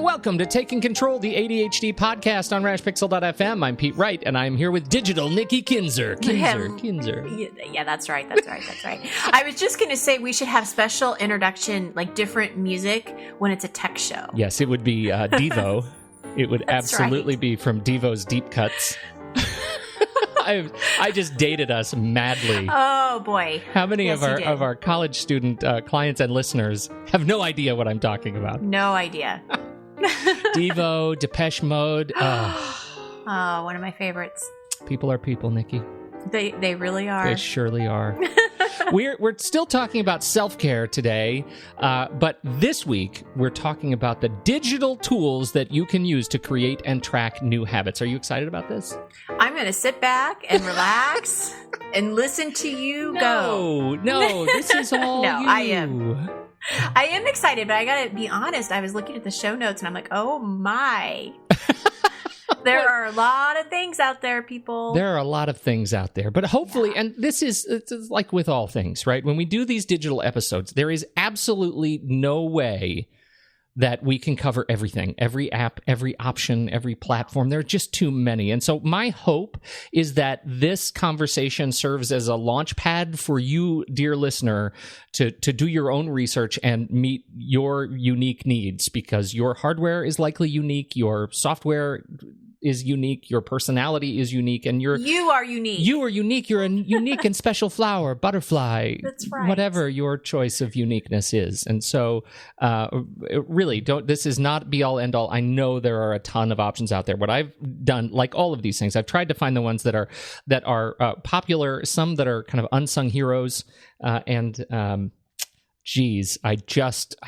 welcome to Taking Control, the ADHD podcast on rashpixel.fm. I'm Pete Wright, and I'm here with digital Nikki Kinzer. Kinzer. Yeah, that's right. I was just going to say we should have special introduction, like different music when it's a tech show. Yes, it would be Devo. It would absolutely be from Devo's Deep Cuts. I just dated us madly. Oh boy! How many of our college student clients and listeners have no idea what I'm talking about? No idea. Devo, Depeche Mode. Oh, one of my favorites. People are people, Nikki. They really are. They surely are. We're still talking about self-care today, but this week we're talking about the digital tools that you can use to create and track new habits. Are you excited about this? I'm going to sit back and relax and listen to you go. No, this is all No, you. I am excited, but I got to be honest. I was looking at the show notes and I'm like, oh my. There are a lot of things out there, people. There are a lot of things out there. But hopefully, and it's like with all things, right? When we do these digital episodes, there is absolutely no way that we can cover everything, every app, every option, every platform. There are just too many. And so my hope is that this conversation serves as a launch pad for you, dear listener, to do your own research and meet your unique needs, because your hardware is likely unique, your software is unique, your personality is unique, and you are unique. You are unique. You're a unique and special flower, butterfly. That's right. Whatever your choice of uniqueness is. And so really, this is not be all end all. I know there are a ton of options out there. What I've done, like all of these things, I've tried to find the ones that are popular, some that are kind of unsung heroes, and geez, I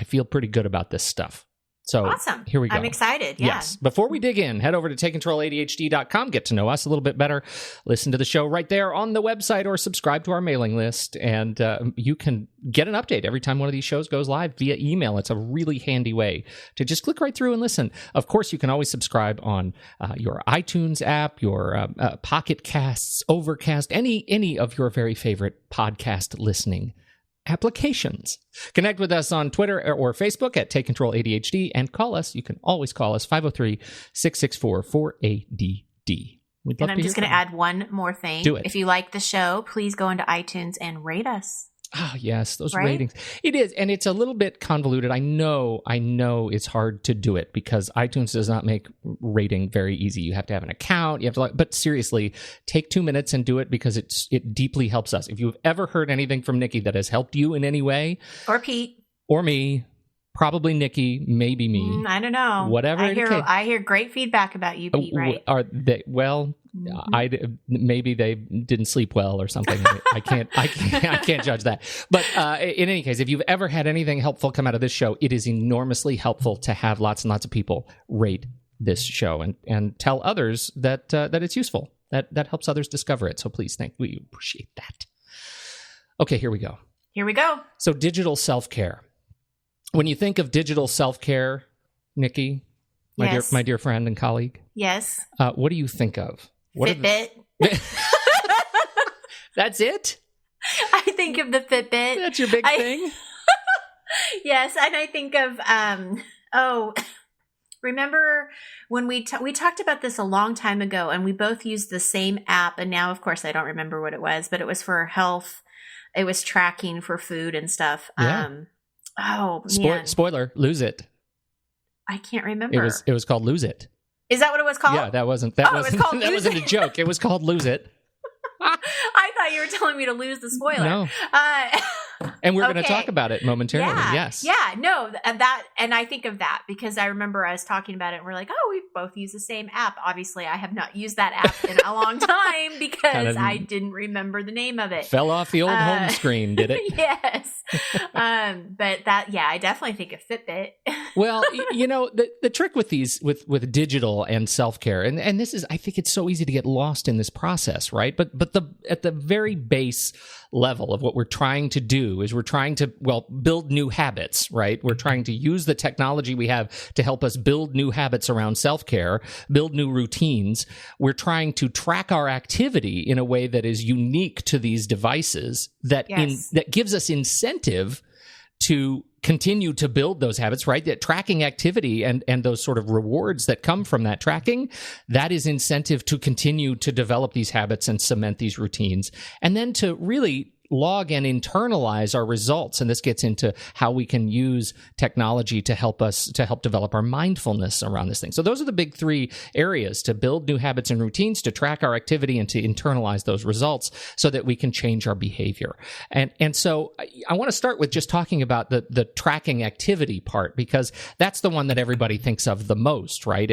feel pretty good about this stuff. So awesome. Here we go. I'm excited. Yeah. Yes. Before we dig in, head over to takecontroladhd.com, get to know us a little bit better, listen to the show right there on the website, or subscribe to our mailing list. And you can get an update every time one of these shows goes live via email. It's a really handy way to just click right through and listen. Of course, you can always subscribe on your iTunes app, your Pocket Casts, Overcast, any of your very favorite podcast listening applications. Connect with us on Twitter or Facebook at Take Control ADHD, and call us. You can always call us 503-664-4ADD. We'd love and I'm just going to add one more thing. Do it. If you like the show, please go into iTunes and rate us. Oh, yes, those ratings. It is, and it's a little bit convoluted. I know it's hard to do it because iTunes does not make rating very easy. You have to have an account. You have to, but seriously, take 2 minutes and do it, because it deeply helps us. If you've ever heard anything from Nikki that has helped you in any way, or Pete, or me, probably Nikki, maybe me. I don't know. Whatever. I hear great feedback about you, Pete. Right? Are they? Well, maybe they didn't sleep well or something. I can't judge that. But in any case, if you've ever had anything helpful come out of this show, it is enormously helpful to have lots and lots of people rate this show and tell others that it's useful. That helps others discover it. So please, we appreciate that. Okay, here we go. So digital self-care. When you think of digital self-care, Nikki, my dear friend and colleague, yes, what do you think of? Fitbit. That's it? I think of the Fitbit. That's your big thing? Yes, and I think of remember when we talked about this a long time ago, and we both used the same app, and now of course I don't remember what it was, but it was for health. It was tracking for food and stuff. Yeah. Man. Spoiler, Lose It. I can't remember. It was called Lose It. Is that what it was called? Yeah, that wasn't it was called that wasn't a joke. It was called Lose It. I thought you were telling me to lose the spoiler. No. And we're going to talk about it momentarily. Yeah. Yes. Yeah. No. And I think of that because I remember us talking about it, and we're like, oh, we both use the same app. Obviously, I have not used that app in a long time because I didn't remember the name of it. Fell off the old home screen, did it? Yes. But I definitely think of Fitbit. Well, the trick with these, with digital and self-care, and this is, I think it's so easy to get lost in this process, right? But at the very base level of what we're trying to do is we're trying to, build new habits, right? We're trying to use the technology we have to help us build new habits around self-care, build new routines. We're trying to track our activity in a way that is unique to these devices, that gives us incentive to continue to build those habits, right? That tracking activity and those sort of rewards that come from that tracking, that is incentive to continue to develop these habits and cement these routines. And then to really log and internalize our results. And this gets into how we can use technology to help develop our mindfulness around this thing. So those are the big three areas: to build new habits and routines, to track our activity, and to internalize those results so that we can change our behavior. And so I want to start with just talking about the tracking activity part, because that's the one that everybody thinks of the most, right?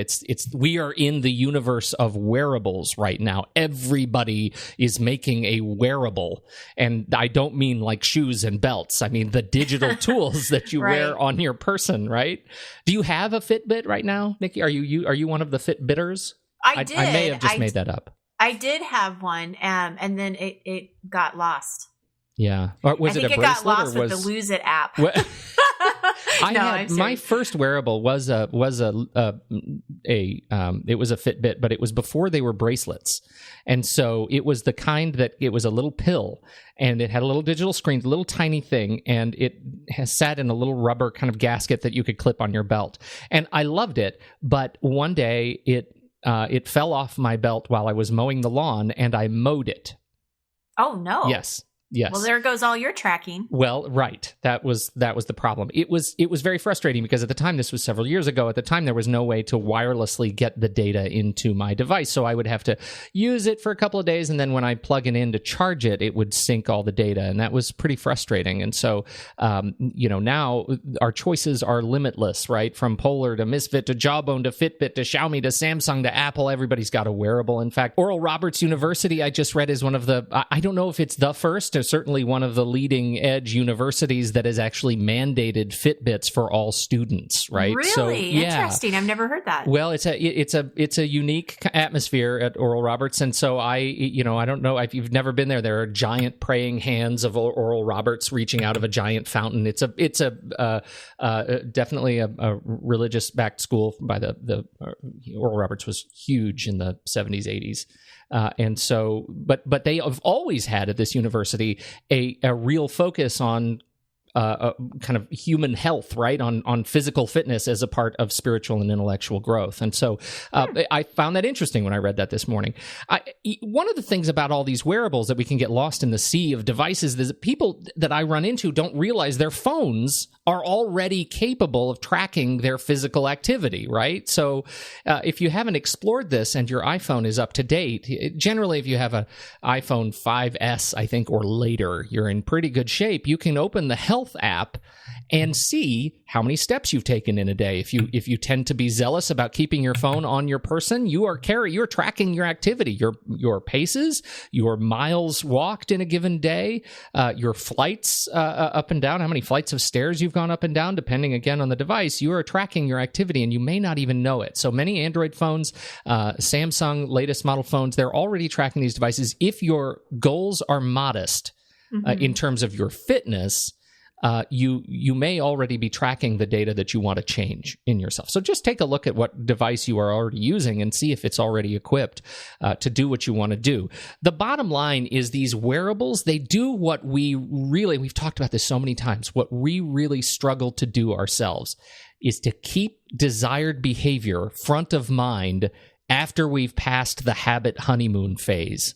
We are in the universe of wearables right now. Everybody is making a wearable, and I don't mean like shoes and belts. I mean the digital tools that you right. wear on your person, right? Do you have a Fitbit right now, Nikki? Are you one of the Fitbitters? I did. I may have just made that up. I did have one, and then it got lost. Yeah. Or was it a bracelet? I think it got lost with the Lose It app. My first wearable was a Fitbit, but it was before they were bracelets. And so it was the kind that it was a little pill, and it had a little digital screen, a little tiny thing, and it sat in a little rubber kind of gasket that you could clip on your belt. And I loved it, but one day it fell off my belt while I was mowing the lawn, and I mowed it. Oh no. Yes. Well, there goes all your tracking. Well, right. That was the problem. It was very frustrating because at the time, this was several years ago, at the time there was no way to wirelessly get the data into my device. So I would have to use it for a couple of days, and then when I plug it in to charge it, it would sync all the data, and that was pretty frustrating. And so, now our choices are limitless, right? From Polar to Misfit to Jawbone to Fitbit to Xiaomi to Samsung to Apple, everybody's got a wearable. In fact, Oral Roberts University, I just read, is one of the, I don't know if it's the first, certainly one of the leading edge universities that has actually mandated Fitbits for all students, right? Really? So, yeah. Interesting. I've never heard that. Well, it's a unique atmosphere at Oral Roberts, and so I don't know if you've never been there. There are giant praying hands of Oral Roberts reaching out of a giant fountain. It's definitely a religious backed school by the Oral Roberts was huge in the 70s, 80s. And so, but they have always had at this university a real focus on kind of human health, right? On physical fitness as a part of spiritual and intellectual growth. And so I found that interesting when I read that this morning. One of the things about all these wearables that we can get lost in the sea of devices is that people that I run into don't realize their phones are already capable of tracking their physical activity, right? So if you haven't explored this and your iPhone is up to date, generally if you have an iPhone 5S, I think, or later, you're in pretty good shape. You can open the health app and see how many steps you've taken in a day. If you tend to be zealous about keeping your phone on your person, you're tracking your activity, your paces, your miles walked in a given day, your flights up and down, how many flights of stairs you've gone up and down, depending again on the device. You are tracking your activity, and you may not even know it. So many Android phones, Samsung latest model phones, they're already tracking these devices. If your goals are modest in terms of your fitness, you may already be tracking the data that you want to change in yourself. So just take a look at what device you are already using and see if it's already equipped to do what you want to do. The bottom line is these wearables, they do what we've talked about this so many times, what we really struggle to do ourselves is to keep desired behavior front of mind after we've passed the habit honeymoon phase.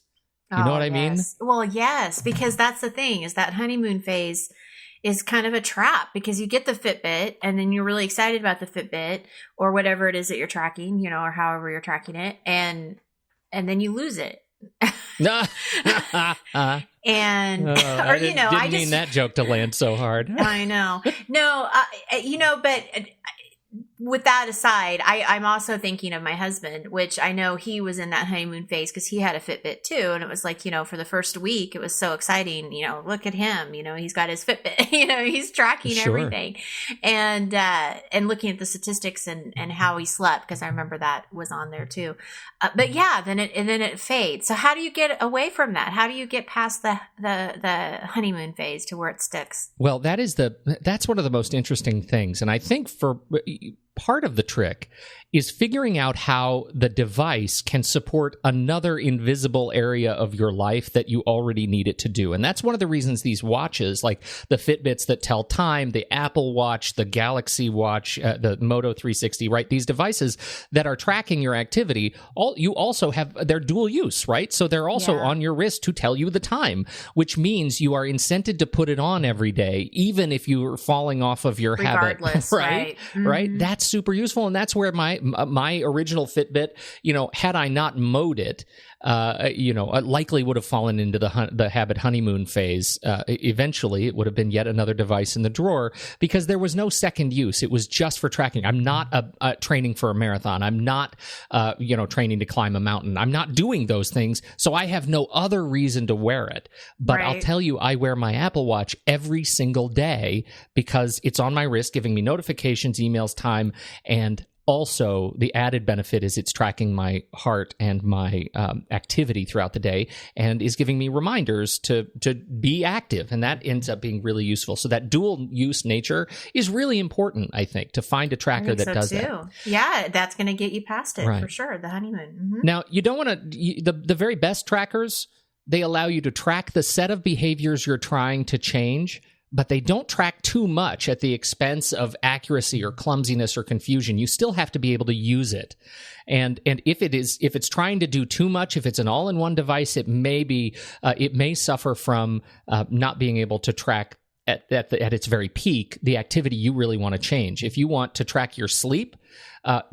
You know what I mean? Well, yes, because that's the thing, is that honeymoon phase is kind of a trap, because you get the Fitbit and then you're really excited about the Fitbit or whatever it is that you're tracking, or however you're tracking it. And then you lose it. And, I didn't mean that joke to land so hard. I know. No, but with that aside, I'm also thinking of my husband, which I know he was in that honeymoon phase because he had a Fitbit too. And it was like, for the first week, it was so exciting. Look at him, he's got his Fitbit, he's tracking everything, and looking at the statistics and how he slept, because I remember that was on there too. But yeah, then it fades. So how do you get away from that? How do you get past the honeymoon phase to where it sticks? Well, that's one of the most interesting things. And I think part of the trick is figuring out how the device can support another invisible area of your life that you already need it to do. And that's one of the reasons these watches, like the Fitbits that tell time, the Apple Watch, the Galaxy Watch, the Moto 360, right? These devices that are tracking your activity, you also have, they're dual use, right? So they're also on your wrist to tell you the time, which means you are incented to put it on every day, even if you're falling off of your habit, right? Mm-hmm. Right? That's super useful. And that's where my original Fitbit, had I not mowed it, likely would have fallen into the habit honeymoon phase. Eventually, it would have been yet another device in the drawer because there was no second use. It was just for tracking. I'm not training for a marathon. I'm not, training to climb a mountain. I'm not doing those things, so I have no other reason to wear it. But I'll tell you, I wear my Apple Watch every single day because it's on my wrist, giving me notifications, emails, time, and also, the added benefit is it's tracking my heart and my activity throughout the day and is giving me reminders to be active. And that ends up being really useful. So that dual use nature is really important, I think, to find a tracker that does that. Yeah, that's going to get you past it for sure, the honeymoon. Mm-hmm. Now, you don't want to, the very best trackers, they allow you to track the set of behaviors you're trying to change, but they don't track too much at the expense of accuracy or clumsiness or confusion. You still have to be able to use it. And if it's trying to do too much, if it's an all-in-one device, it may suffer from not being able to track at its very peak the activity you really want to change. If you want to track your sleep,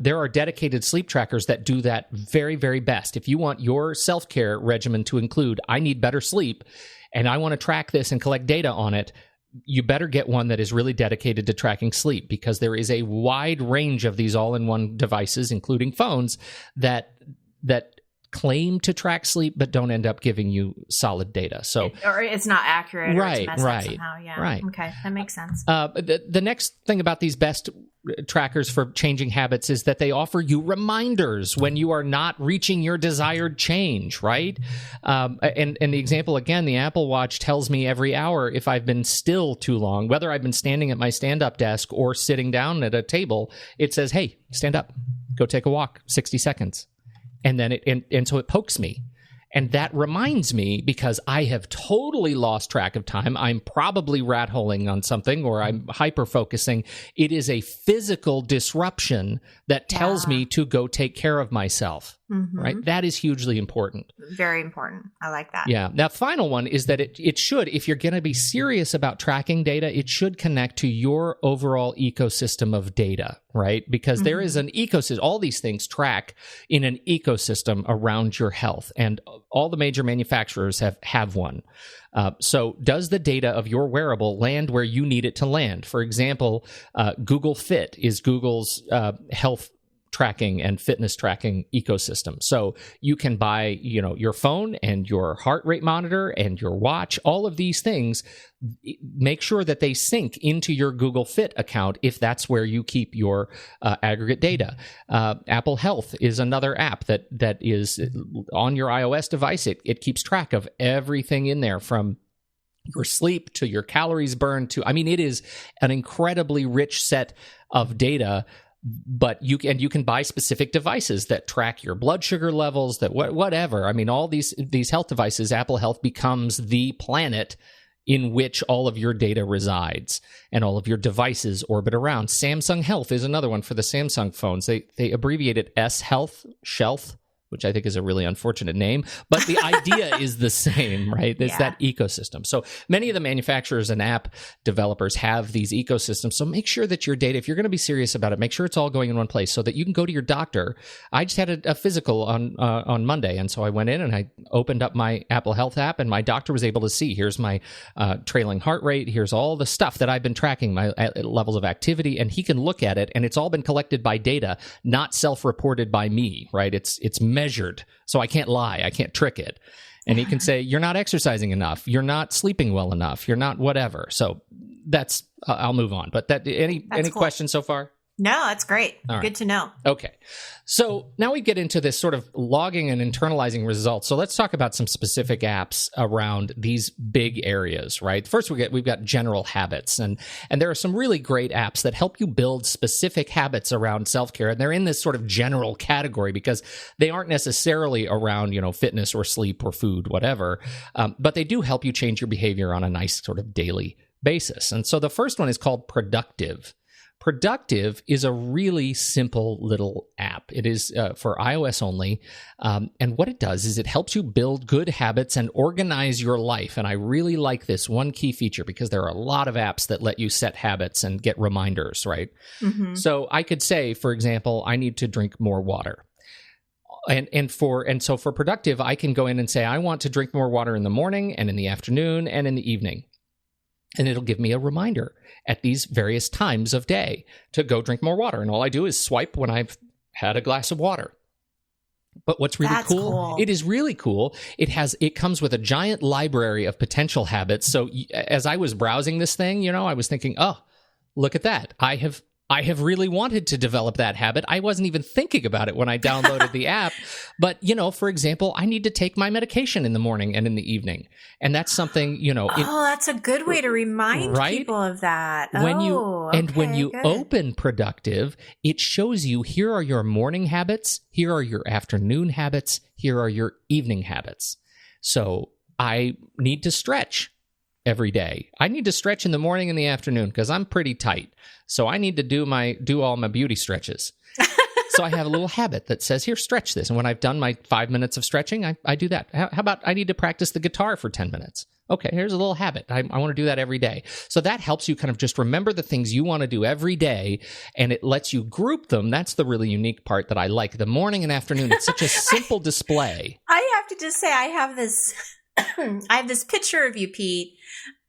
there are dedicated sleep trackers that do that very, very best. If you want your self-care regimen to include, I need better sleep, and I want to track this and collect data on it, you better get one that is really dedicated to tracking sleep, because there is a wide range of these all-in-one devices, including phones, that claim to track sleep but don't end up giving you solid data. So, or it's not accurate, or it's messed up right, somehow. Yeah. Right. Okay, that makes sense. The next thing about these best trackers for changing habits is that they offer you reminders when you are not reaching your desired change, right? And the example, again, the Apple Watch tells me every hour if I've been still too long, whether I've been standing at my stand-up desk or sitting down at a table. It says, hey, stand up, go take a walk, 60 seconds. And then so it pokes me. And that reminds me, because I have totally lost track of time. I'm probably rat-holing on something, or I'm hyper-focusing. It is a physical disruption that tells me to go take care of myself, right? That is hugely important. Very important. I like that. Yeah. Now, final one is that it should, if you're going to be serious about tracking data, it should connect to your overall ecosystem of data, right? Because there is an ecosystem. All these things track in an ecosystem around your health, and all the major manufacturers have one. So does the data of your wearable land where you need it to land? For example, Google Fit is Google's health tracking and fitness tracking ecosystem. So you can buy, your phone and your heart rate monitor and your watch, all of these things. Make sure that they sync into your Google Fit account if that's where you keep your aggregate data. Apple Health is another app that is on your iOS device. It keeps track of everything in there, from your sleep to your calories burned to, it is an incredibly rich set of data. But you can buy specific devices that track your blood sugar levels, that whatever. All these health devices, Apple Health becomes the planet in which all of your data resides and all of your devices orbit around. Samsung Health is another one for the Samsung phones. They abbreviate it S Health, Shelf, which I think is a really unfortunate name, but the idea is the same, right? It's that ecosystem. So many of the manufacturers and app developers have these ecosystems. So make sure that your data, if you're going to be serious about it, make sure it's all going in one place so that you can go to your doctor. I just had a physical on Monday, and so I went in and I opened up my Apple Health app, and my doctor was able to see, here's my trailing heart rate, here's all the stuff that I've been tracking, my levels of activity, and he can look at it, and it's all been collected by data, not self-reported by me, right? It's measured, so I can't lie, I can't trick it. And he can say, you're not exercising enough, you're not sleeping well enough, you're not whatever. So that's I'll move on. But any cool. questions so far? No, that's great. All right. Good to know. Okay. So now we get into this sort of logging and internalizing results. So let's talk about some specific apps around these big areas, right? First, we've got general habits, and there are some really great apps that help you build specific habits around self-care. And they're in this sort of general category because they aren't necessarily around, fitness or sleep or food, whatever. But they do help you change your behavior on a nice sort of daily basis. And so the first one is called Productive. Productive is a really simple little app. It is for iOS only. And what it does is it helps you build good habits and organize your life. And I really like this one key feature because there are a lot of apps that let you set habits and get reminders, right? Mm-hmm. So I could say, for example, I need to drink more water. And so for Productive, I can go in and say, I want to drink more water in the morning and in the afternoon and in the evening. And it'll give me a reminder at these various times of day to go drink more water. And all I do is swipe when I've had a glass of water. But what's really cool, it is really cool. It comes with a giant library of potential habits. So as I was browsing this thing, I was thinking, oh, look at that. I have really wanted to develop that habit. I wasn't even thinking about it when I downloaded the app. But, for example, I need to take my medication in the morning and in the evening. And that's something, that's a good way to remind people of that. When you open Productive, it shows you, here are your morning habits, here are your afternoon habits, here are your evening habits. So I need to stretch every day. I need to stretch in the morning and the afternoon because I'm pretty tight. So I need to do all my beauty stretches. So I have a little habit that says, here, stretch this. And when I've done my 5 minutes of stretching, I do that. How about I need to practice the guitar for 10 minutes? Okay, here's a little habit. I want to do that every day. So that helps you kind of just remember the things you want to do every day, and it lets you group them. That's the really unique part that I like. The morning and afternoon, it's such a simple display. I have to just say, I have this picture of you, Pete.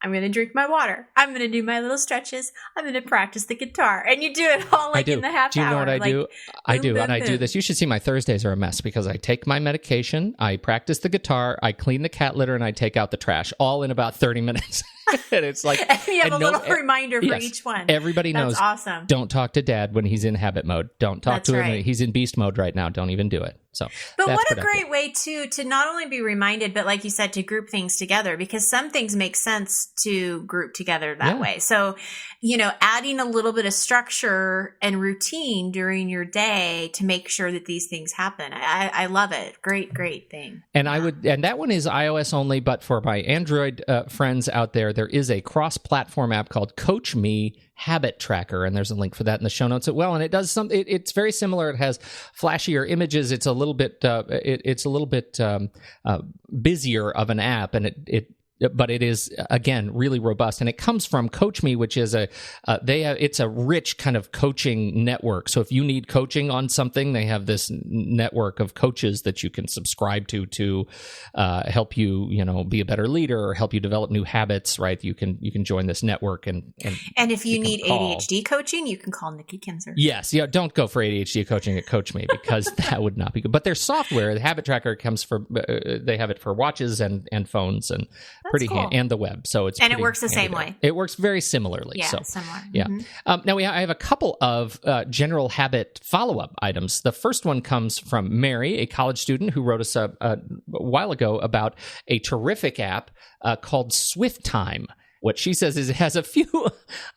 I'm going to drink my water. I'm going to do my little stretches. I'm going to practice the guitar. And you do it all in the half hour. Do you know what I do? I do, and I do this. You should see my Thursdays are a mess because I take my medication, I practice the guitar, I clean the cat litter, and I take out the trash, all in about 30 minutes. And it's like... and you have a little reminder for each one. Everybody knows. That's awesome. Don't talk to Dad when he's in habit mode. Don't talk to him. He's in beast mode right now. Don't even do it. But what a great way, too, to not only be reminded, but like you said, to group things together, because some things make sense to group together that way. So, adding a little bit of structure and routine during your day to make sure that these things happen. I love it. Great thing. And and that one is iOS only, but for my Android friends out there is a cross-platform app called Coach Me Habit Tracker, and there's a link for that in the show notes as well. And it does it's very similar. It has flashier images. It's a little bit busier of an app, and but it is, again, really robust. And it comes from Coach Me, which is it's a rich kind of coaching network. So if you need coaching on something, they have this network of coaches that you can subscribe to help you, be a better leader or help you develop new habits, right? You can join this network and if you need ADHD coaching, you can call Nikki Kinzer. Yes. Yeah. Don't go for ADHD coaching at Coach Me because that would not be good. But their software, the Habit Tracker, comes they have it for watches and phones and pretty cool. And the web. So it's it works the same way. It works very similarly. Yeah, similar. Yeah. Mm-hmm. Now I have a couple of general habit follow-up items. The first one comes from Mary, a college student who wrote us a while ago about a terrific app called Swift Time. What she says is it has a few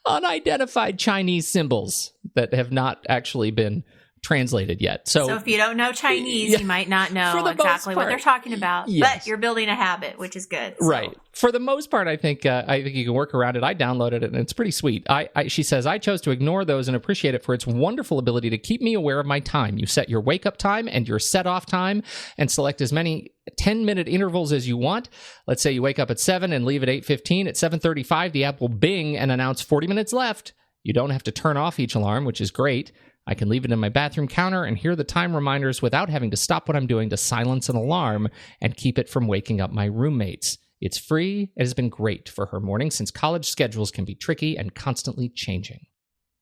unidentified Chinese symbols that have not actually been translated yet. So if you don't know Chinese, you might not know exactly what they're talking about, but you're building a habit, which is good. So. Right. For the most part, I think you can work around it. I downloaded it, and it's pretty sweet. She says, I chose to ignore those and appreciate it for its wonderful ability to keep me aware of my time. You set your wake-up time and your set-off time and select as many 10-minute intervals as you want. Let's say you wake up at 7 and leave at 8:15. At 7:35, the app will bing and announce 40 minutes left. You don't have to turn off each alarm, which is great. I can leave it in my bathroom counter and hear the time reminders without having to stop what I'm doing to silence an alarm and keep it from waking up my roommates. It's free. It has been great for her morning since college schedules can be tricky and constantly changing.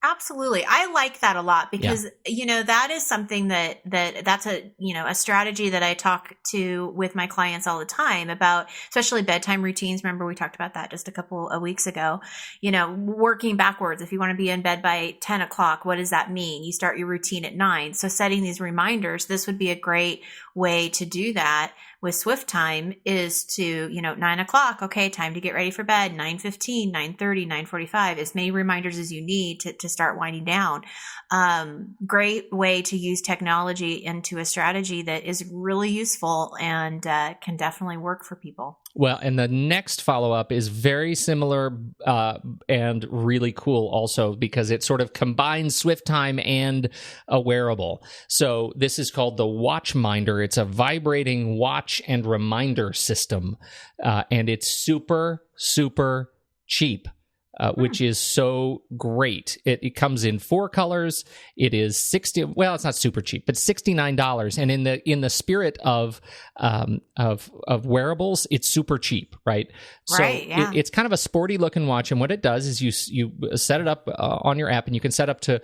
Absolutely. I like that a lot because, that is something that's a strategy that I talk to with my clients all the time about, especially bedtime routines. Remember, we talked about that just a couple of weeks ago, working backwards. If you want to be in bed by 10 o'clock, what does that mean? You start your routine at 9. So setting these reminders, this would be a great way to do that with Swift time is to, 9 o'clock. Okay. Time to get ready for bed. 9:15, 9:30, 9:45, as many reminders as you need to start winding down. Great way to use technology into a strategy that is really useful and can definitely work for people. Well, and the next follow-up is very similar and really cool also because it sort of combines Swift time and a wearable. So this is called the Watchminder. It's a vibrating watch and reminder system, and it's super, super cheap. Which is so great. It comes in 4 colors. It is it's not super cheap, but $69. And in the spirit of wearables, it's super cheap, right? Right, so yeah. It's kind of a sporty looking watch, and what it does is you set it up on your app, and you can set up to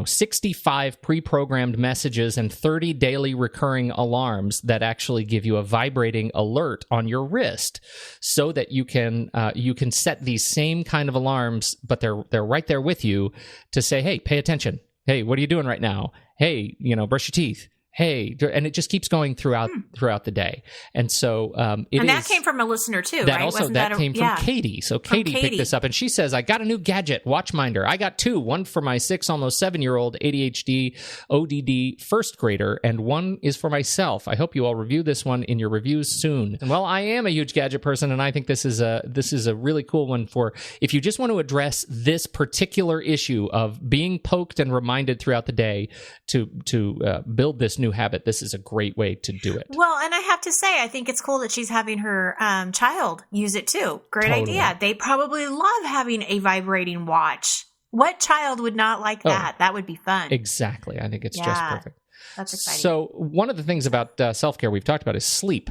65 pre-programmed messages and 30 daily recurring alarms that actually give you a vibrating alert on your wrist, so that you can set these same kind of alarms, but they're right there with you to say, hey, pay attention. Hey, what are you doing right now? Hey, brush your teeth. Hey, and it just keeps going throughout the day. And so that came from a listener too, that right? Also, that came from Katie. So Katie picked this up, and she says, I got a new gadget, Watchminder. I got 2, one for my 6, almost 7-year-old ADHD, ODD first grader, and one is for myself. I hope you all review this one in your reviews soon. And well, I am a huge gadget person, and I think this is a really cool one for if you just want to address this particular issue of being poked and reminded throughout the day to build this new habit. This is a great way to do it. Well, and I have to say, I think it's cool that she's having her child use it too. Great idea. They probably love having a vibrating watch. What child would not like that? That would be fun. Exactly. I think it's just perfect. That's exciting. So one of the things about self-care we've talked about is sleep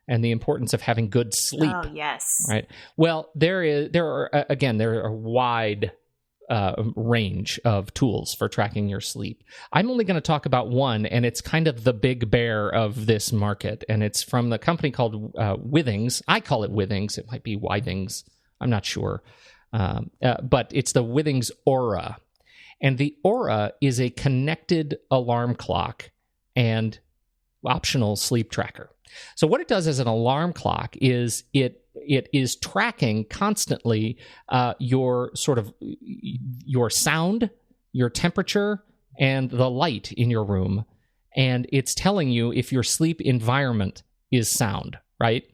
and the importance of having good sleep. Oh, yes. Right. Well, there are a wide range of tools for tracking your sleep. I'm only going to talk about one, and it's kind of the big bear of this market, and it's from the company called Withings. I call it Withings. It might be Withings. I'm not sure. But it's the Withings Aura. And the Aura is a connected alarm clock and optional sleep tracker. So what it does as an alarm clock is it is tracking constantly your sound, your temperature, and the light in your room. And it's telling you if your sleep environment is sound, right?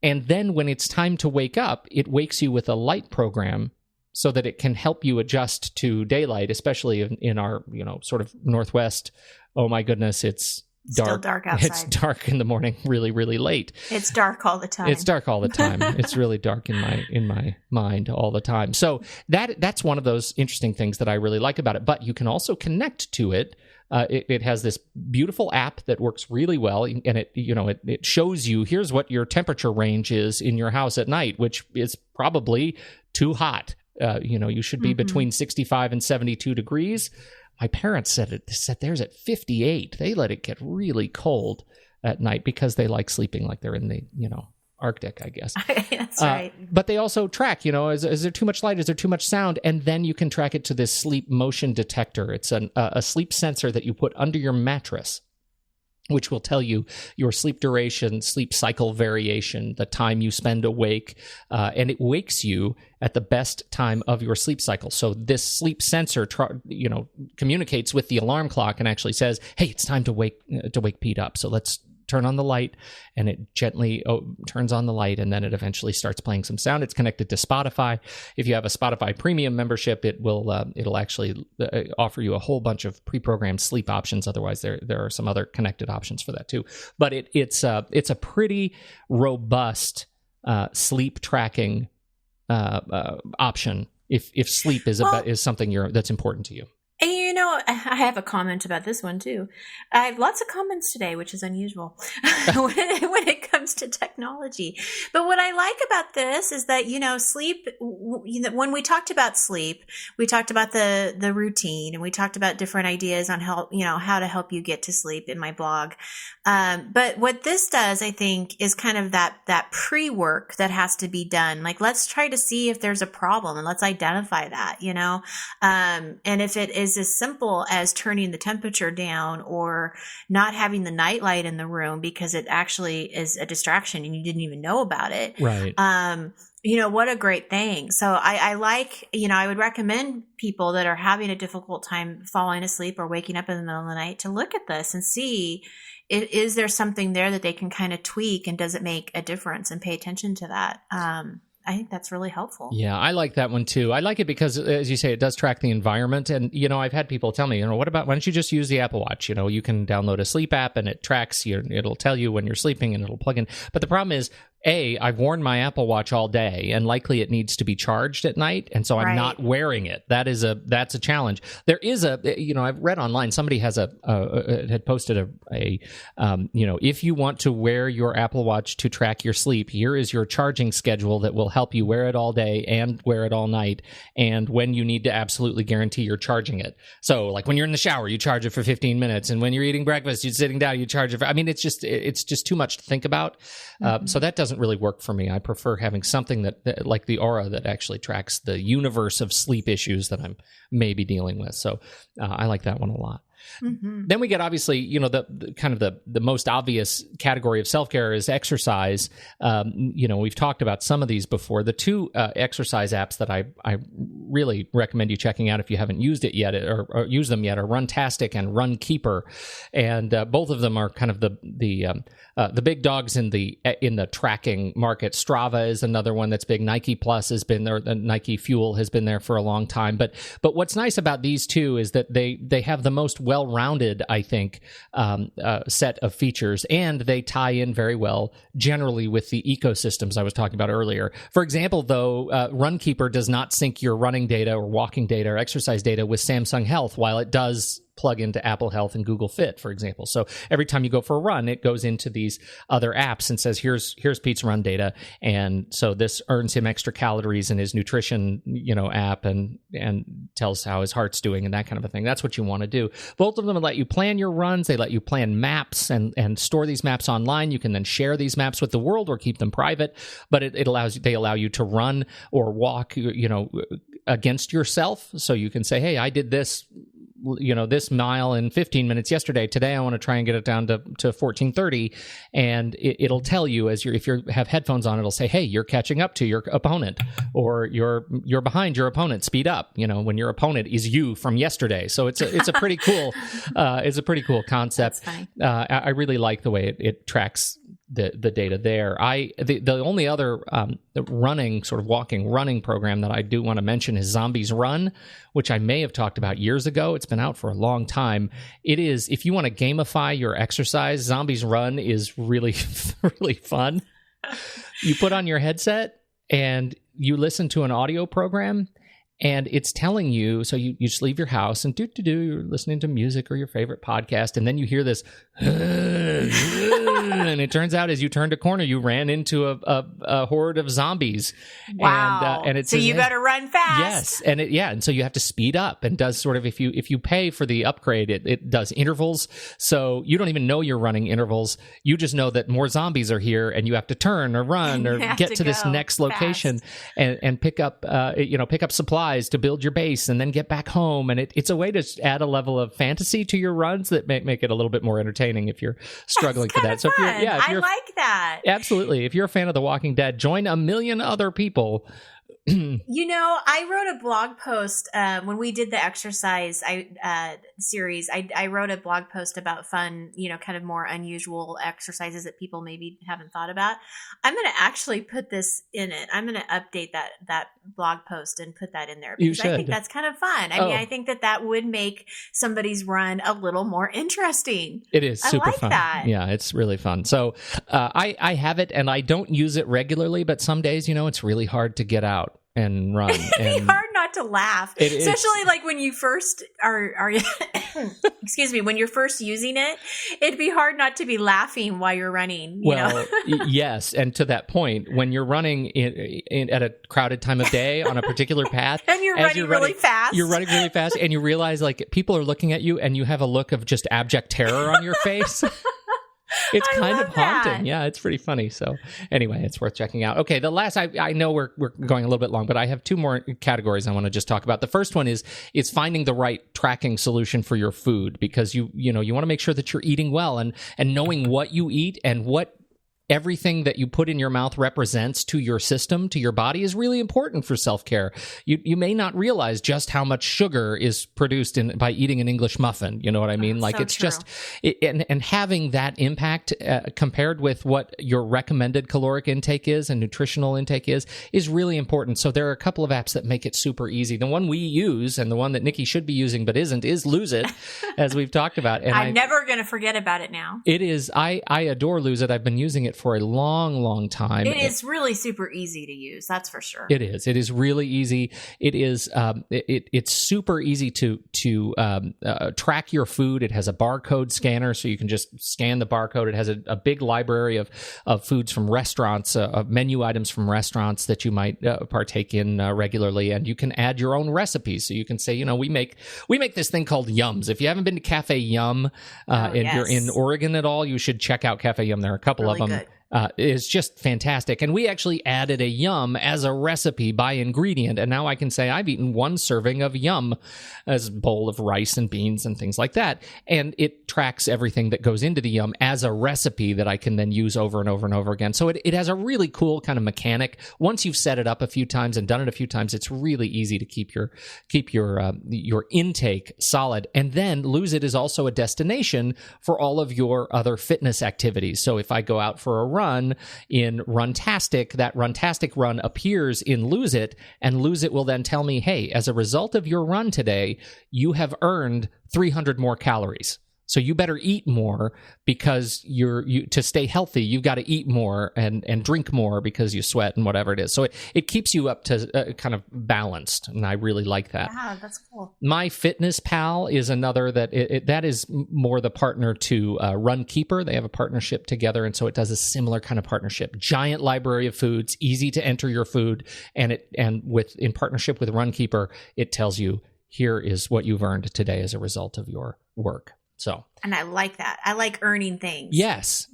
And then when it's time to wake up, it wakes you with a light program so that it can help you adjust to daylight, especially in our, sort of Northwest. Oh my goodness, it's dark. Still dark outside. It's dark in the morning, really, really late. It's dark all the time. It's dark all the time. It's really dark in my mind all the time. So that's one of those interesting things that I really like about it. But you can also connect to it. It has this beautiful app that works really well, and it shows you here's what your temperature range is in your house at night, which is probably too hot. You should be between 65 and 72 degrees. My parents said theirs at 58. They let it get really cold at night because they like sleeping like they're in the, Arctic, I guess. That's right. But they also track, is there too much light? Is there too much sound? And then you can track it to this sleep motion detector. It's a sleep sensor that you put under your mattress, which will tell you your sleep duration, sleep cycle variation, the time you spend awake, and it wakes you at the best time of your sleep cycle. So this sleep sensor, communicates with the alarm clock and actually says, "Hey, it's time to wake Pete up. So let's turn on the light," and it gently turns on the light, and then it eventually starts playing some sound. It's connected to Spotify. If you have a Spotify premium membership, it'll actually offer you a whole bunch of pre-programmed sleep options. Otherwise, there are some other connected options for that too. But it's a pretty robust sleep tracking option if sleep is something that's important to you. And I have a comment about this one too. I have lots of comments today, which is unusual when it comes to technology. But what I like about this is that, sleep, when we talked about sleep, we talked about the routine, and we talked about different ideas on how to help you get to sleep in my blog. But what this does, I think, is kind of that pre-work that has to be done. Like, let's try to see if there's a problem and let's identify that, and if it is as simple as turning the temperature down or not having the nightlight in the room because it actually is a distraction and you didn't even know about it. Right. What a great thing. So I like, I would recommend people that are having a difficult time falling asleep or waking up in the middle of the night to look at this and see, is there something there that they can kind of tweak, and does it make a difference, and pay attention to that. I think that's really helpful. Yeah, I like that one too. I like it because, as you say, it does track the environment. And, I've had people tell me, why don't you just use the Apple Watch? You can download a sleep app and it tracks you. It'll tell you when you're sleeping and it'll plug in. But the problem is, I've worn my Apple Watch all day, and likely it needs to be charged at night, and so I'm not wearing it. That's a challenge. There is I've read online, somebody has had posted if you want to wear your Apple Watch to track your sleep, here is your charging schedule that will help you wear it all day and wear it all night, and when you need to absolutely guarantee you're charging it. So, like when you're in the shower, you charge it for 15 minutes, and when you're eating breakfast, you're sitting down, you charge it for, it's just too much to think about. So that doesn't really work for me. I prefer having something that like the Aura, that actually tracks the universe of sleep issues that I'm maybe dealing with. So I like that one a lot. Mm-hmm. Then we get, obviously, the kind of the most obvious category of self-care is exercise. We've talked about some of these before. The two exercise apps that I really recommend you checking out if you haven't used it yet or used them yet are Runtastic and Runkeeper, and both of them are kind of the big dogs in the tracking market. Strava is another one that's big. Nike Plus has been there. Nike Fuel has been there for a long time. But what's nice about these two is that they have the most well-rounded, I think, set of features, and they tie in very well generally with the ecosystems I was talking about earlier. For example, though, Runkeeper does not sync your running data or walking data or exercise data with Samsung Health, while it does plug into Apple Health and Google Fit, for example. So every time you go for a run, it goes into these other apps and says, here's Pete's run data. And so this earns him extra calories in his nutrition, app, and tells how his heart's doing and that kind of a thing. That's what you want to do. Both of them let you plan your runs. They let you plan maps and store these maps online. You can then share these maps with the world or keep them private, but they allow you to run or walk, against yourself. So you can say, hey, I did this mile in 15 minutes yesterday. Today, I want to try and get it down to 14:30. And it'll tell you, if you have headphones on, it'll say, hey, you're catching up to your opponent, or you're behind your opponent. Speed up, when your opponent is you from yesterday. So it's a pretty cool, concept. I really like the way it tracks the data there. The only other walking running program that I do want to mention is Zombies Run, which I may have talked about years ago. It's been out for a long time. It is, if you want to gamify your exercise, Zombies Run is really, really fun. You put on your headset and you listen to an audio program, and it's telling you, so you just leave your house and you're listening to music or your favorite podcast, and then you hear this, and it turns out as you turned a corner, you ran into a horde of zombies. Wow. And it so says, you better run fast. Yes. And so you have to speed up, and does sort of, if you pay for the upgrade, it does intervals. So you don't even know you're running intervals. You just know that more zombies are here, and you have to turn or run or get to this next location and pick up supplies to build your base and then get back home. And it's a way to add a level of fantasy to your runs that make it a little bit more entertaining if you're struggling for that. So I like that. Absolutely. If you're a fan of The Walking Dead, join a million other people. I wrote a blog post when we did the exercise series. I wrote a blog post about fun, kind of more unusual exercises that people maybe haven't thought about. I'm going to actually put this in it. I'm going to update that blog post and put that in there, because I think that's kind of fun. I mean, I think that would make somebody's run a little more interesting. It is super fun. That. Yeah, it's really fun. So I have it, and I don't use it regularly, but some days, it's really hard to get out and run. It'd be hard not to laugh, especially like when you first are excuse me, when you're first using it. It'd be hard not to be laughing while you're running. You know? Yes, and to that point, when you're running at a crowded time of day on a particular path, and you're running really fast, and you realize like people are looking at you, and you have a look of just abject terror on your face. It's kind of haunting. Yeah, it's pretty funny. So anyway, it's worth checking out. Okay, the last, I know we're going a little bit long, but I have two more categories I want to just talk about. The first one is finding the right tracking solution for your food, because you want to make sure that you're eating well, and knowing what you eat and what everything that you put in your mouth represents to your system, to your body, is really important for self-care. You may not realize just how much sugar is produced by eating an English muffin. You know what I mean? Like, so it's true. just, and having that impact compared with what your recommended caloric intake is and nutritional intake is really important. So there are a couple of apps that make it super easy. The one we use, and the one that Nikki should be using but isn't, is Lose It, as we've talked about. And I'm never going to forget about it now. It is. I adore Lose It. I've been using it for a long, long time. It is really super easy to use. That's for sure. It is. It is really easy. It is. It's super easy to track your food. It has a barcode scanner, so you can just scan the barcode. It has a big library of foods from restaurants, of menu items from restaurants that you might partake in regularly, and you can add your own recipes. So you can say, we make this thing called Yums. If you haven't been to Cafe Yum, and you're in Oregon at all, you should check out Cafe Yum. There are a couple really of them. Good. Is just fantastic. And we actually added a Yum as a recipe by ingredient. And now I can say I've eaten one serving of Yum, as a bowl of rice and beans and things like that. And it tracks everything that goes into the Yum as a recipe that I can then use over and over and over again. So it has a really cool kind of mechanic. Once you've set it up a few times and done it a few times, it's really easy to keep your intake solid. And then Lose It is also a destination for all of your other fitness activities. So if I go out for a run in Runtastic, that Runtastic run appears in Lose It, and Lose It will then tell me, hey, as a result of your run today, you have earned 300 more calories. So you better eat more, because to stay healthy, you've got to eat more and drink more because you sweat and whatever it is. So it keeps you up to kind of balanced, and I really like that. Wow, that's cool. MyFitnessPal is another that is more the partner to Runkeeper. They have a partnership together, and so it does a similar kind of partnership. Giant library of foods, easy to enter your food, and in partnership with Runkeeper, it tells you, here is what you've earned today as a result of your work. So, and I like that. I like earning things. Yes.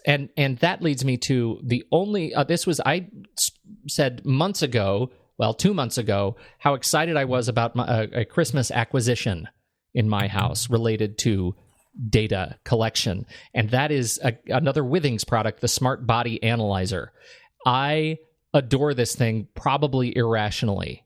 And that leads me to the only, I said months ago, 2 months ago, how excited I was about a Christmas acquisition in my house related to data collection. And that is another Withings product, the Smart Body Analyzer. I adore this thing, probably irrationally.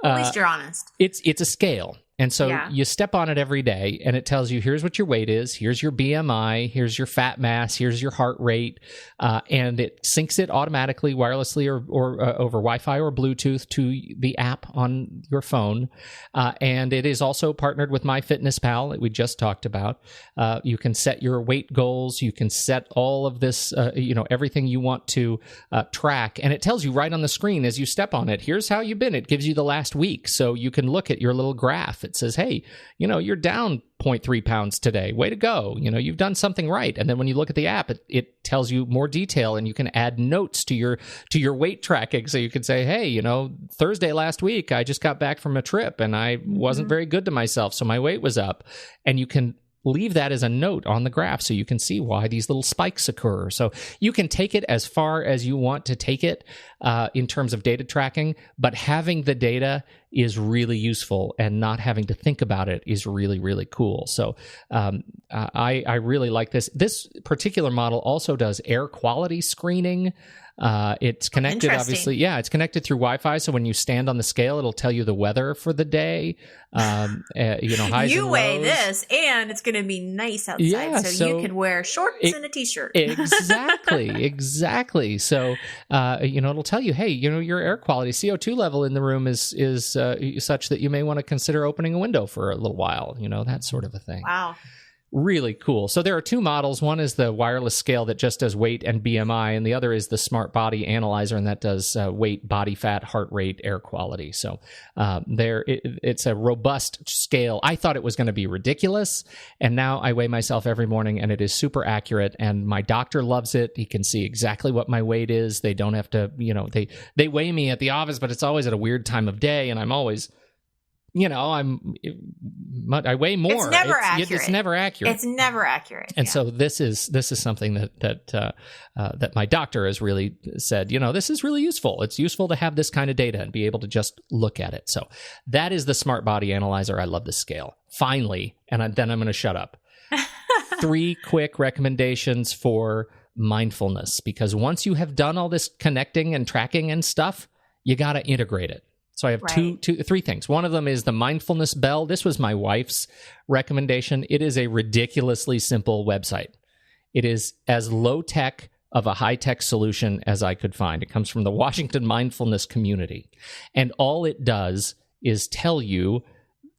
At least you're honest. It's a scale. And so you step on it every day, and it tells you, here's what your weight is, here's your BMI, here's your fat mass, here's your heart rate, and it syncs it automatically, wirelessly or over Wi-Fi or Bluetooth to the app on your phone. And it is also partnered with MyFitnessPal that we just talked about. You can set your weight goals. You can set all of this, everything you want to track. And it tells you right on the screen as you step on it, here's how you've been. It gives you the last week. So you can look at your little graph. It says, hey, you're down 0.3 pounds today. Way to go. You've done something right. And then when you look at the app, it tells you more detail, and you can add notes to your weight tracking. So you can say, hey, Thursday last week, I just got back from a trip and I wasn't very good to myself, so my weight was up. And you can leave that as a note on the graph so you can see why these little spikes occur. So you can take it as far as you want to take it in terms of data tracking, but having the data is really useful, and not having to think about it is really, really cool. So I really like this. This particular model also does air quality screening. It's connected, obviously. Yeah, it's connected through Wi-Fi. So when you stand on the scale, it'll tell you the weather for the day. Highs you and weigh lows. this, and it's going to be nice outside, Yeah, so you could wear shorts and a t-shirt. Exactly. So, it'll tell you, hey, your air quality, CO2 level in the room is such that you may want to consider opening a window for a little while. That sort of a thing. Wow. Really cool. So there are two models. One is the wireless scale that just does weight and BMI, and the other is the smart body analyzer, and that does weight, body fat, heart rate, air quality. So it's a robust scale. I thought it was going to be ridiculous, and now I weigh myself every morning, and it is super accurate, and my doctor loves it. He can see exactly what my weight is. They don't have to, they weigh me at the office, but it's always at a weird time of day, and I'm always... I weigh more. It's never accurate. It's never accurate. It's never accurate. And so this is something that my doctor has really said, this is really useful. It's useful to have this kind of data and be able to just look at it. So that is the Smart Body Analyzer. I love the scale. Finally, and then I'm going to shut up. 3 quick recommendations for mindfulness, because once you have done all this connecting and tracking and stuff, you got to integrate it. So I have three things. One of them is the mindfulness bell. This was my wife's recommendation. It is a ridiculously simple website. It is as low-tech of a high-tech solution as I could find. It comes from the Washington Mindfulness community. And all it does is tell you,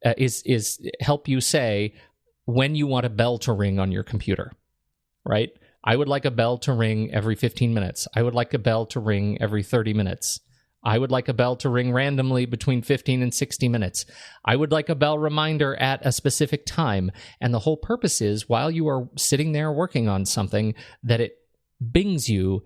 is help you say when you want a bell to ring on your computer, right? I would like a bell to ring every 15 minutes. I would like a bell to ring every 30 minutes. I would like a bell to ring randomly between 15 and 60 minutes. I would like a bell reminder at a specific time. And the whole purpose is, while you are sitting there working on something, that it bings you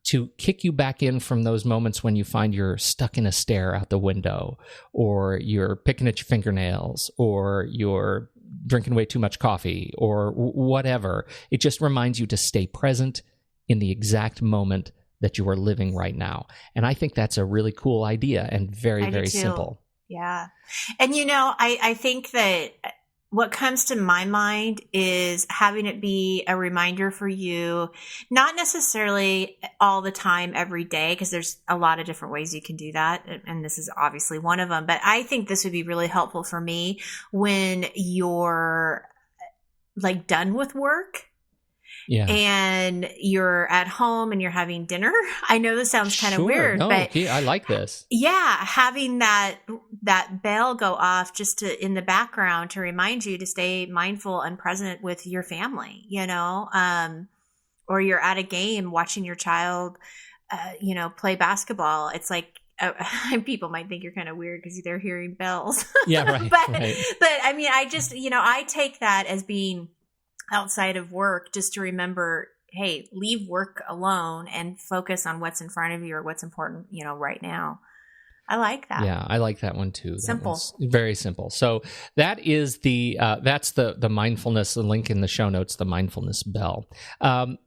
to kick you back in from those moments when you find you're stuck in a stare out the window, or you're picking at your fingernails, or you're drinking way too much coffee, or whatever. It just reminds you to stay present in the exact moment that you are living right now. And I think that's a really cool idea and very, very simple. Yeah. And, I think that what comes to my mind is having it be a reminder for you, not necessarily all the time, every day, because there's a lot of different ways you can do that. And this is obviously one of them. But I think this would be really helpful for me when you're done with work. Yeah. And you're at home and you're having dinner. I know this sounds kind of weird, but I like this. Yeah, having that bell go off just in the background to remind you to stay mindful and present with your family, or you're at a game watching your child, play basketball. It's like people might think you're kind of weird because they're hearing bells. Yeah, right. but I mean, I just I take that as being outside of work, just to remember, hey, leave work alone and focus on what's in front of you or what's important, right now. I like that. Yeah, I like that one too. Simple. Very simple. So that is that's the mindfulness, the link in the show notes, the mindfulness bell. And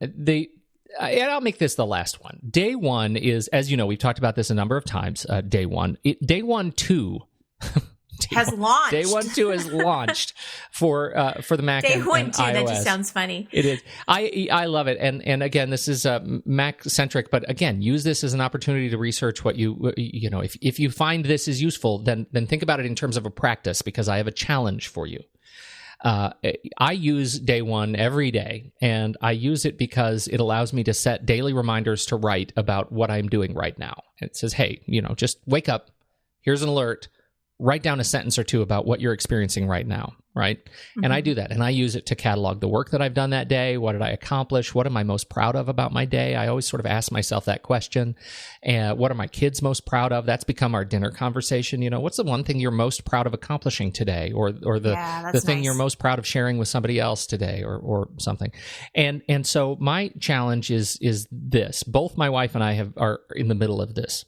I'll make this the last one. Day one is, as you know, we've talked about this a number of times. Day one, 2. Has launched. Day 1, 2 has launched for the Mac Day and 1, 2, iOS. That just sounds funny. It is. I love it. And again, this is Mac centric, but again, use this as an opportunity to research what if you find this is useful, then think about it in terms of a practice, because I have a challenge for you. I use Day 1 every day, and I use it because it allows me to set daily reminders to write about what I'm doing right now. It says, hey, just wake up. Here's an alert. Write down a sentence or two about what you're experiencing right now, right? Mm-hmm. And I do that, and I use it to catalog the work that I've done that day. What did I accomplish? What am I most proud of about my day? I always sort of ask myself that question. And what are my kids most proud of? That's become our dinner conversation. What's the one thing you're most proud of accomplishing today, or the thing nice. You're most proud of sharing with somebody else today, or something. And so my challenge is this. Both my wife and I are in the middle of this.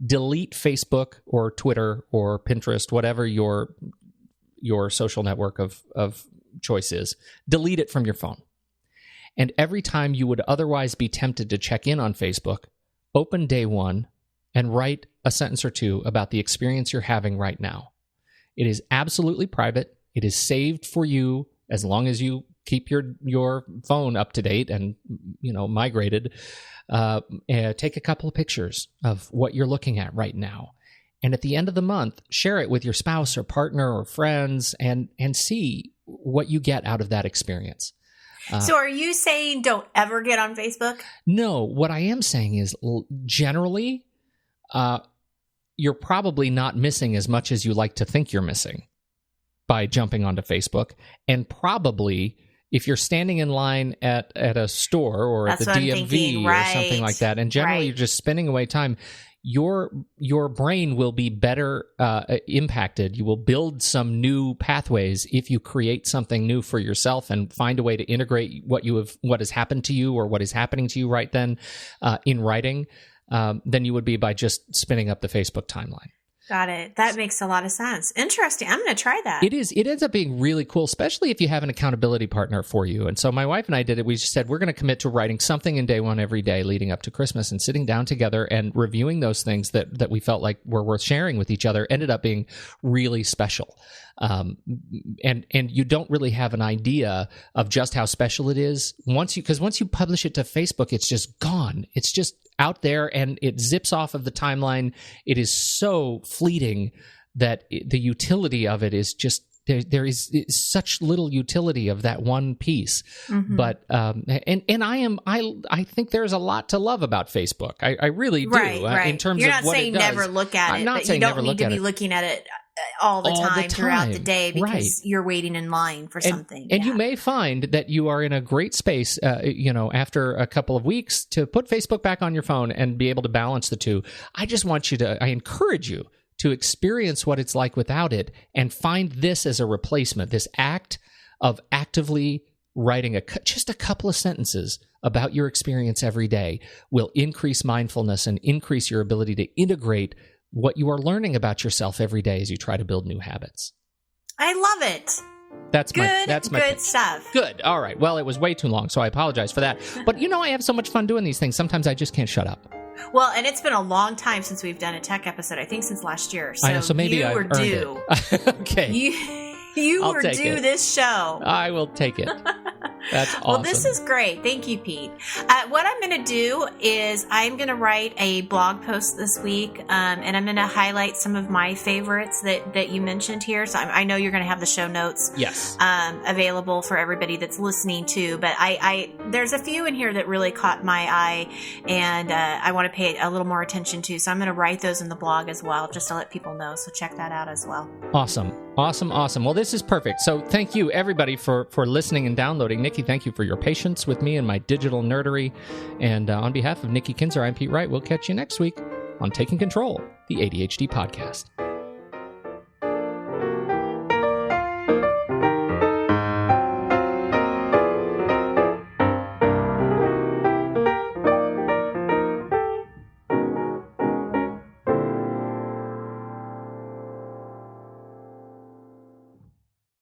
Delete Facebook or Twitter or Pinterest, whatever your social network of choice is. Delete it from your phone. And every time you would otherwise be tempted to check in on Facebook, open Day 1 and write a sentence or two about the experience you're having right now. It is absolutely private. It is saved for you as long as you keep your phone up to date and migrated. Take a couple of pictures of what you're looking at right now, and at the end of the month, share it with your spouse or partner or friends, and see what you get out of that experience. So are you saying don't ever get on Facebook? No, what I am saying is generally, you're probably not missing as much as you like to think you're missing. by jumping onto Facebook, and probably if you're standing in line at a store or at the DMV or something like that, and generally you're just spending away time, your brain will be better impacted. You will build some new pathways if you create something new for yourself and find a way to integrate what has happened to you or what is happening to you right then in writing than you would be by just spinning up the Facebook timeline. Got it. That makes a lot of sense. Interesting. I'm going to try that. It ends up being really cool, especially if you have an accountability partner for you. And so my wife and I did it. We just said, we're going to commit to writing something in day one every day leading up to Christmas, and sitting down together and reviewing those things that we felt like were worth sharing with each other ended up being really special. And you don't really have an idea of just how special it is once you publish it to Facebook, it's just gone. It's just out there and it zips off of the timeline. It is so fleeting that the utility of it is just there is such little utility of that one piece. Mm-hmm. But I think there's a lot to love about Facebook. I really do. Right. In terms You're of not what saying it does. never look at I'm it, not but saying you never don't need to be looking at it all the time throughout the day because you're waiting in line for something. And you may find that you are in a great space, after a couple of weeks to put Facebook back on your phone and be able to balance the two. I encourage you to experience what it's like without it and find this as a replacement, this act of actively writing just a couple of sentences about your experience every day will increase mindfulness and increase your ability to integrate what you are learning about yourself every day as you try to build new habits. I love it. That's my good stuff. Good. All right. Well, it was way too long, so I apologize for that. But I have so much fun doing these things. Sometimes I just can't shut up. Well, and it's been a long time since we've done a tech episode. I think since last year. So, I know, so maybe you were due. Okay. You were due this show. I will take it. That's awesome. Well, this is great. Thank you, Pete. What I'm going to do is I'm going to write a blog post this week, and I'm going to highlight some of my favorites that you mentioned here. So I know you're going to have the show notes available for everybody that's listening too. But there's a few in here that really caught my eye, and I want to pay a little more attention to. So I'm going to write those in the blog as well, just to let people know. So check that out as well. Awesome. Well, this is perfect. So thank you, everybody, for listening and downloading. Nikki, thank you for your patience with me and my digital nerdery. And on behalf of Nikki Kinzer, I'm Pete Wright. We'll catch you next week on Taking Control, the ADHD podcast.